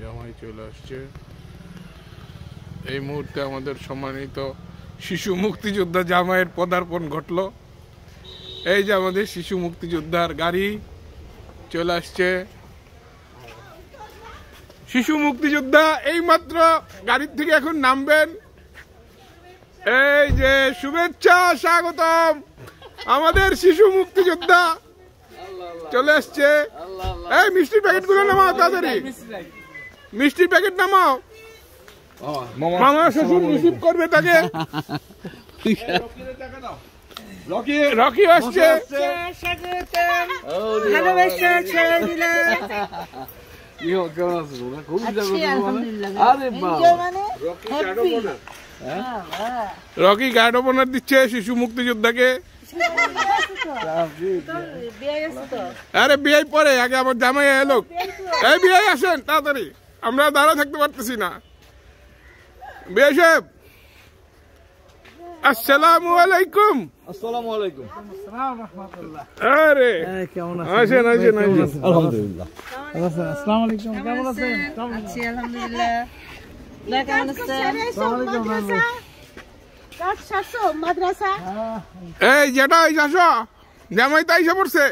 জামাই চলে আসছে এই মুহূর্তে। আমাদের সম্মানিত শিশু মুক্তিযোদ্ধা জামাইয়ের পদার্পণ ঘটলো। এই যে আমাদের শিশু মুক্তিযোদ্ধার গাড়ি চলে আসছে। শিশু মুক্তিযোদ্ধা এই মাত্র গাড়ির থেকে এখন নামবেন। এই যে শুভেচ্ছা স্বাগতম, আমাদের শিশু মুক্তিযোদ্ধা চলে আসছে। এই মিষ্টির প্যাকেট গুলো নামাও তাড়াতাড়ি, মিষ্টির প্যাকেট নামাও। মামা শ্বশুর রিসিভ করবে তাকে। রকি আসছে। রকি গার্ড ওপেনার দিচ্ছে শিশু মুক্তিযোদ্ধাকে। আরে বিআই পরে, আগে আমার জামাই এলো। এই বিআই আসেন তাড়াতাড়ি, আমরা দাঁড়া থাকতে পারতেছি না। বিআই সাহেব আসসালামু আলাইকুম। আসসালামু আলাইকুম। আরে কেমন আছেন? আসেন আসেন। আলহামদুলিল্লাহ। আসসালামু আলাইকুম, কেমন আছেন? আছি আলহামদুলিল্লাহ। না কেমন আছেন? মাদ্রাসা এই যেটা এই আসো, জামাই তাই এসে পড়ছে।